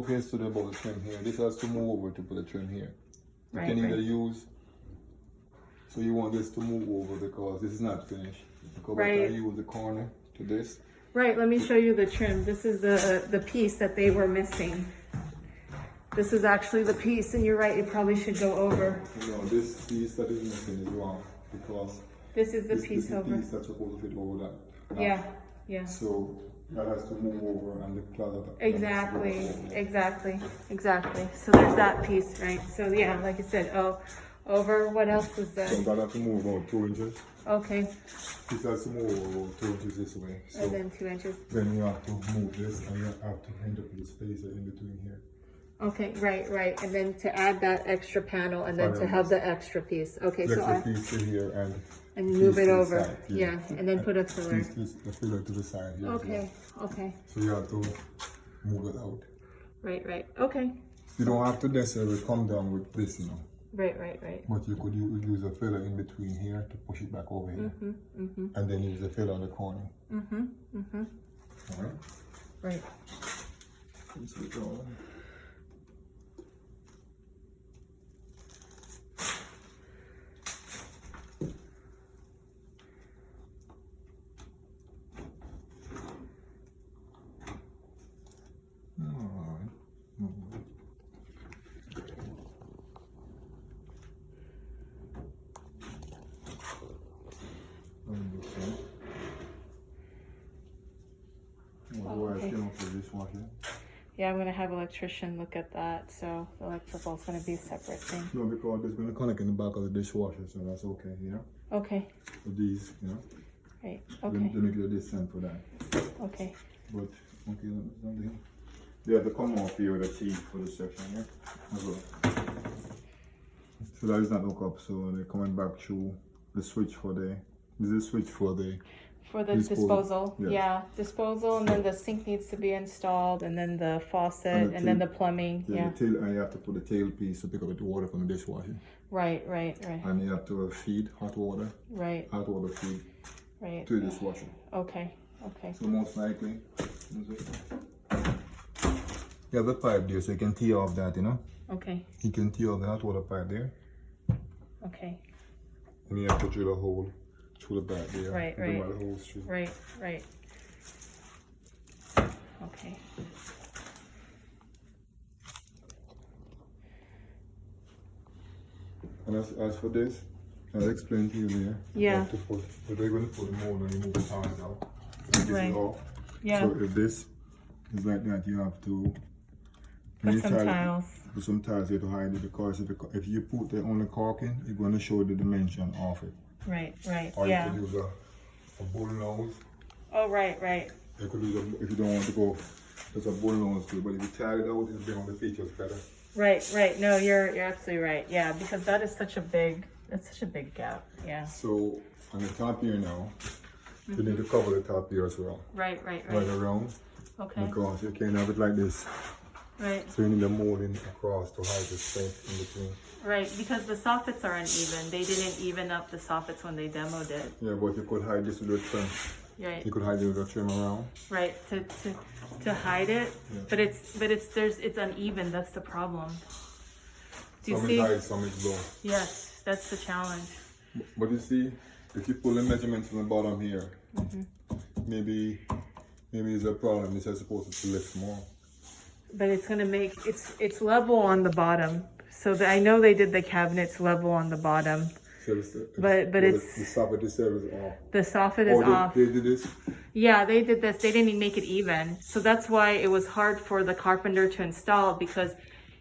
Okay, so about the trim here. This has to move over to put the trim here. You Right, can either right. use, so you want this to move over because this is not finished. Because Right. I use the corner to this. Right, let me show you the trim. This is the piece that they were missing. This is actually the piece, and you're right, it probably should go over. No, this piece that is missing is wrong because This is the this piece is the over. piece that's supposed to fit over that. Yeah, yeah. So that has to move over and the closet. Exactly, exactly, exactly. So there's that piece, right? So yeah, like I said, over, what else is there? So that has to move about 2 inches. Okay, This has to move about 2 inches this way. So and then 2 inches. then you have to move this and you have to end up with the space in between here. Okay, right. And then to add that extra panel and then to have the extra piece. Okay, so Extra piece to here and move piece it to the over. side, Yeah, and then put a filler. Piece the filler to the side here. as Okay, okay. well. So you have to move it out. Right. Okay. You don't have to necessarily come down with this, you know. Right. But you could use a filler in between here to push it back over here. And then use the filler on the corner. Alright? Right. Let's switch on. Yeah, I'm gonna have electrician look at that. So the electrical is gonna be a separate thing. No, because there's gonna connect in the back of the dishwasher, so that's okay, you know? Okay. For these, you know? Right. Then Okay. you get a distance for that. Okay. But, okay, something. They have to come off here with a T for the section, yeah? As well. So that is not hook up, so they're coming back through the switch for the, this is the switch for the disposal. Yes. Yeah, disposal, and then the sink needs to be installed, and then the faucet, and then the plumbing. Yeah. The tail, and you have to put the tail piece to pick up the water from the dishwasher. Right. And you have to feed hot water. Right. Hot water feed Right. to the dishwasher. Okay. So most likely, you have the pipe there, so you can tee off that, you know? Okay. You can tee off the hot water pipe there. Okay. And you have to drill a hole through the back there. Right. The holes through. Right. Okay. And as for this, I'll explain to you there. Yeah. You have to put, but they're going to put the mold and you move the ties out. And this Right. is off. Yeah. So if this is like that, you have to Put some tiles. Put some tiles here to hide it, because if you put the only caulking, it's going to show the dimension of it. Right. Or Yeah. you could use a bull nose. Oh, right. You could use if you don't want to go, there's a bull nose too. But if you tie it out, it'll bring on the features better. Right. No, you're absolutely right. Yeah, because that is such a big gap. Yeah. So on the top here now, you need to cover the top here as well. Right. Right around. Okay. Because you can't have it like this. Right. So you need a molding across to hide the space in between. Right, because the soffits are uneven. They didn't even up the soffits when they demoed it. Yeah, but you could hide this with a trim. Right. You could hide it with a trim around. Right, to hide it, Yeah. but it's uneven. That's the problem. Do you Some see? is high, some is low. Yes, that's the challenge. But you see, if you pull the measurements from the bottom here, maybe it's a problem. It's supposed to lift more. But it's gonna make it's level on the bottom. So I know they did the cabinets level on the bottom. So But it's the soffit is off. The soffit is off. They did this. Yeah, they did this. They didn't even make it even. So that's why it was hard for the carpenter to install, because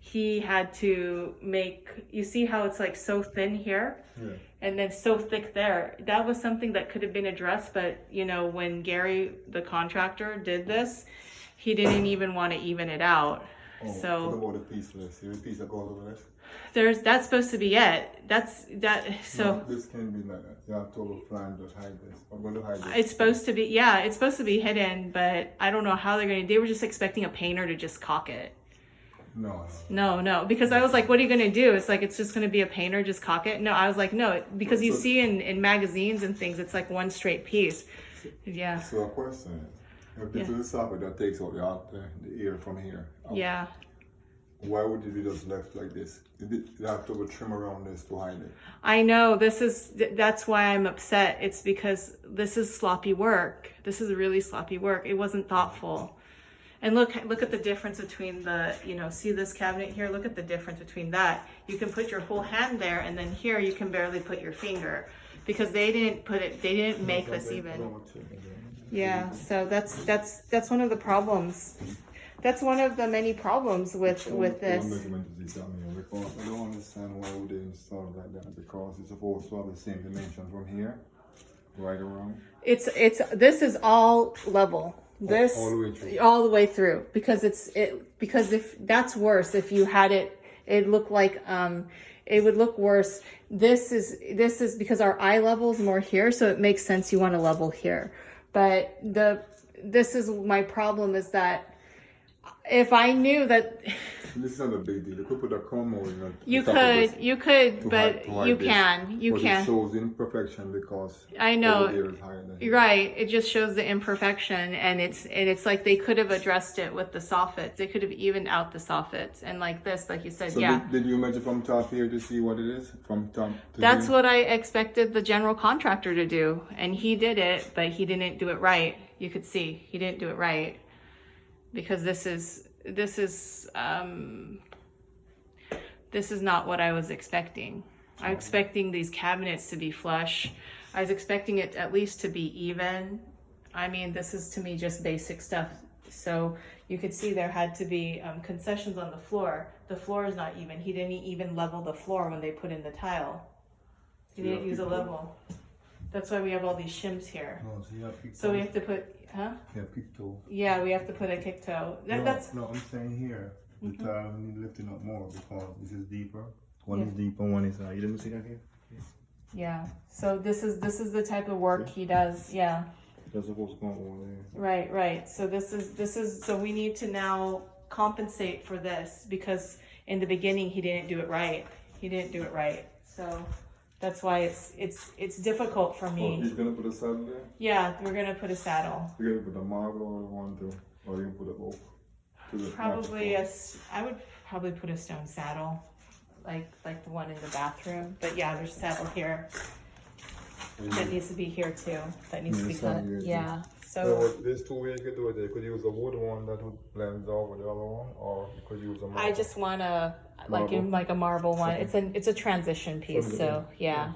he had to make, you see how it's like so thin here? Yeah. And then so thick there. That was something that could have been addressed, but you know, when Garry, the contractor, did this, he didn't even want to even it out. Oh, So what about the piece list? The piece that goes over this? that's supposed to be it. So No, this can't be like that. You have to plan to hide this. I'm going to hide this. it's supposed to be, yeah, it's supposed to be hidden, but I don't know how they're going to, they were just expecting a painter to just caulk it. No, because I was like, what are you going to do? It's like, it's just going to be a painter, just caulk it? No, I was like, no, because you see in magazines and things, it's like one straight piece. Yeah. So a question is, if this is the soffit that takes out the air from here. Out. Yeah. Why would it be just left like this? You have to trim around this to hide it. I know, that's why I'm upset. It's because this is sloppy work. This is really sloppy work. It wasn't thoughtful. And look at the difference between the, see this cabinet here? Look at the difference between that. You can put your whole hand there, and then here you can barely put your finger, because they didn't make this even. Yeah, so that's one of the problems. That's one of the many problems with this. I don't understand why would they install it like that, because it's supposed to have the same dimension from here right around. This is all level. This all the way through, because because if that's worse, if you had it look like it would look worse. This is because our eye level is more here, so it makes sense you want to level here. But this is my problem, is that if I knew that this is not a big deal. You could put a comb over in you could, but you can. It shows imperfection because I know, there is higher than here. Right? It just shows the imperfection, and it's like they could have addressed it with the soffits. They could have evened out the soffits, and like this, like you said, so yeah. Did you measure from top here to see what it is from top to That's here? what I expected the general contractor to do, and he did it, but he didn't do it right. You could see he didn't do it right, because this is not what I was expecting. I'm expecting these cabinets to be flush. I was expecting it at least to be even. I mean, this is to me just basic stuff. So you could see there had to be concessions on the floor. The floor is not even. He didn't even level the floor when they put in the tile. He didn't use a level. That's why we have all these shims here. Oh, so you have so we have to put, huh? Yeah, kick toe. Yeah, we have to put a kick toe. No, I'm saying here. The tile need lifting up more because this is deeper. One is deeper, one is you didn't see that here? Yeah. So this is the type of work he does. Yeah. That's supposed to go over there. Right. So this is so we need to now compensate for this, because in the beginning he didn't do it right. So that's why it's difficult for me. Oh, he's gonna put a saddle there? Yeah, we're gonna put a saddle. You're gonna put a marble or one too? Or you put a oak? Probably I would probably put a stone saddle, like the one in the bathroom. But yeah, there's a saddle here. That needs to be here too. That needs to be cut. Yeah. So there's two ways you could do it. You could use a wood one that would blend over the other one, or you could use a marble. I just want a like a marble one. It's a transition piece. So yeah.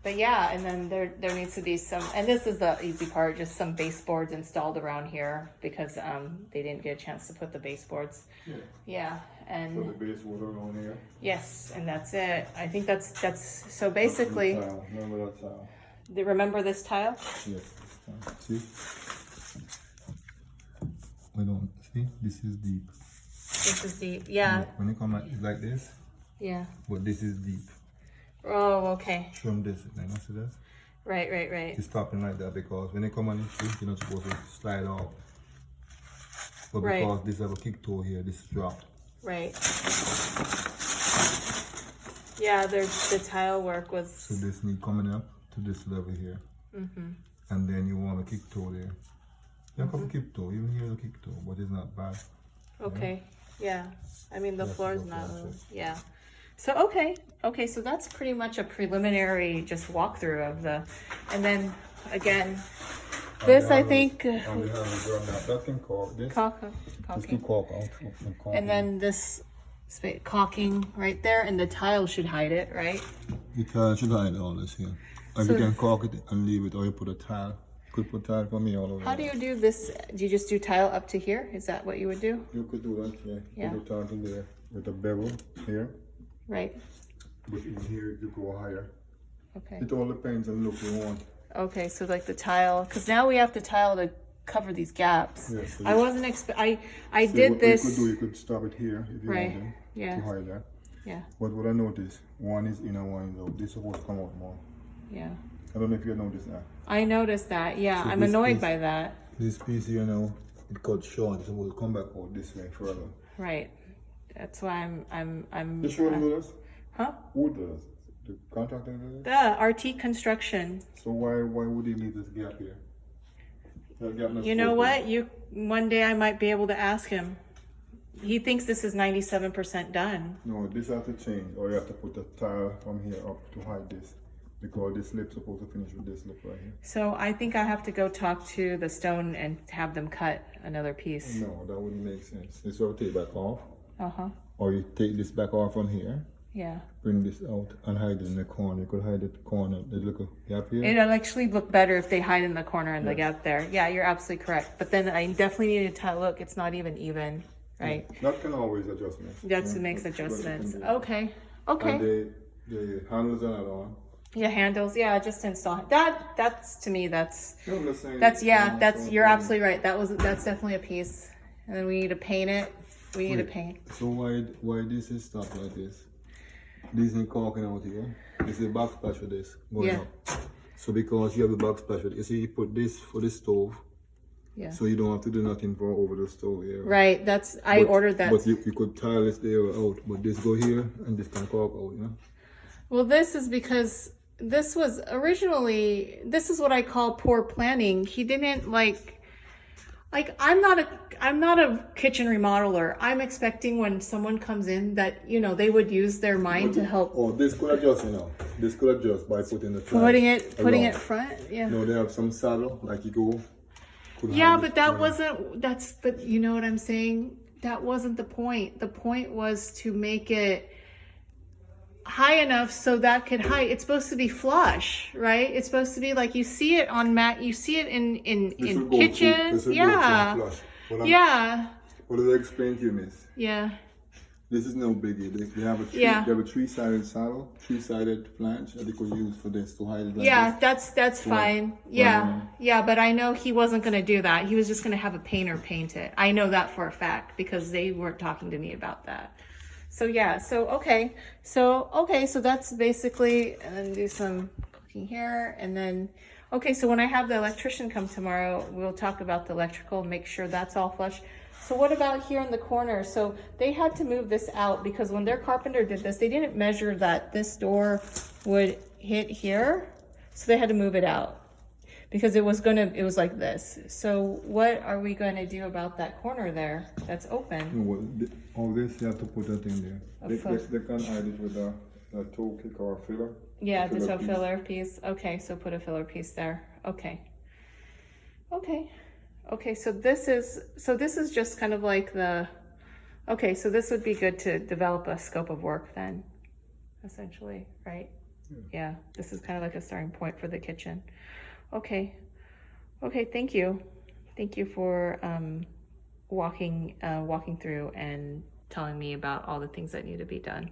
But yeah, and then there needs to be some, and this is the easy part, just some baseboards installed around here, because they didn't get a chance to put the baseboards. Yeah. And so the baseboard around here. Yes, and that's it. I think that's so basically. Remember that tile. Remember this tile? Yes. See? We don't see. This is deep. This is deep. Yeah. When you come like this. Yeah. But this is deep. Oh, okay. From this, you know, see that? Right. It's stopping like that because when you come on it, you're not supposed to slide off. But because this have a kick toe here, this is dropped. Right. Yeah, the tile work was. So this need coming up to this level here. And then you want a kick toe there. You have a kick toe, even here the kick toe, but it's not bad. Okay. Yeah. I mean the floor is not. Yeah. So okay, so that's pretty much a preliminary just walkthrough of the, and then again, this I think. That can caulk. This can caulk out. And then this caulking right there, and the tile should hide it, right? The tile should hide all this here. Or you can caulk it and leave it, or you put a tile. Could put tile for me all over. How do you do this? Do you just do tile up to here? Is that what you would do? You could do that, yeah. Yeah. Put a tile in there with a bevel here. Right. But in here you go higher. Okay. It all depends on the look you want. Okay, so like the tile, because now we have the tile to cover these gaps. Yes. So I wasn't I did this. You could stop it here if you wanted to hide that. Yeah. But what I noticed, one is in and one is out. This is supposed to come out more. Yeah. I don't know if you noticed that. I noticed that. Yeah, so I'm annoyed by that. This piece here now, it cut short. It's supposed to come back out this way further. Right. That's why I'm. You sure who does? Huh? Who does? The contractor does it? The Artique Construction. So why would he leave this gap here? You know what? One day I might be able to ask him. he thinks this is 97% done. No, this has to change, or you have to put a tile from here up to hide this, because this lip's supposed to finish with this lip right here. So I think I have to go talk to the stone and have them cut another piece. No, that wouldn't make sense. This will take back off. Or you take this back off from here. Yeah. Bring this out and hide it in the corner. You could hide it corner, the little gap here. It'll actually look better if they hide in the corner and the gap there. Yeah, you're absolutely correct. But then I definitely need to look, it's not even, right? That can always adjustments. That's what makes adjustments. Okay. Okay. And the handles are not on. Yeah, handles. Yeah, just install. That's to me. That's you're you're absolutely right. That's definitely a piece. And then we need to paint it. We need to paint. So why this is stuff like this? This is caulking out here. This is a backsplash for this going up. So because you have the backsplash, you see, you put this for the stove. Yeah. So you don't have to do nothing for over the stove here. Right. I ordered that. But you could tile this there out. But this go here and this can caulk out. You know. Well, this is because this was originally, this is what I call poor planning. He didn't like I'm not a kitchen remodeler. I'm expecting when someone comes in that, you know, they would use their mind to help. Oh, this could adjust, you know. This could adjust by putting the putting it front. Yeah. No, they have some saddle like you go. Yeah, but but you know what I'm saying? That wasn't the point. The point was to make it high enough so that could hide. It's supposed to be flush, right? It's supposed to be like you see it on you see it in kitchens. Yeah. What did I explain to you, miss? Yeah. This is no biggie. They have a three-sided saddle, three-sided flange that they could use for this to hide it. Like that's fine. Yeah, but I know he wasn't gonna do that. He was just gonna have a painter paint it. I know that for a fact because they weren't talking to me about that. So yeah, so that's basically, and then do some cooking here, and then, okay, so when I have the electrician come tomorrow, we'll talk about the electrical, make sure that's all flush. So what about here in the corner? So they had to move this out because when their carpenter did this, they didn't measure that this door would hit here, so they had to move it out because it was like this. So what are we going to do about that corner there that's open? All this you have to put that in there. They can hide it with a toe kick or a filler. Yeah, just a filler piece. Okay, so put a filler piece there. Okay, so this is just kind of like so this would be good to develop a scope of work then, essentially, right? Yeah, this is kind of like a starting point for the kitchen. Okay, thank you for walking through and telling me about all the things that need to be done.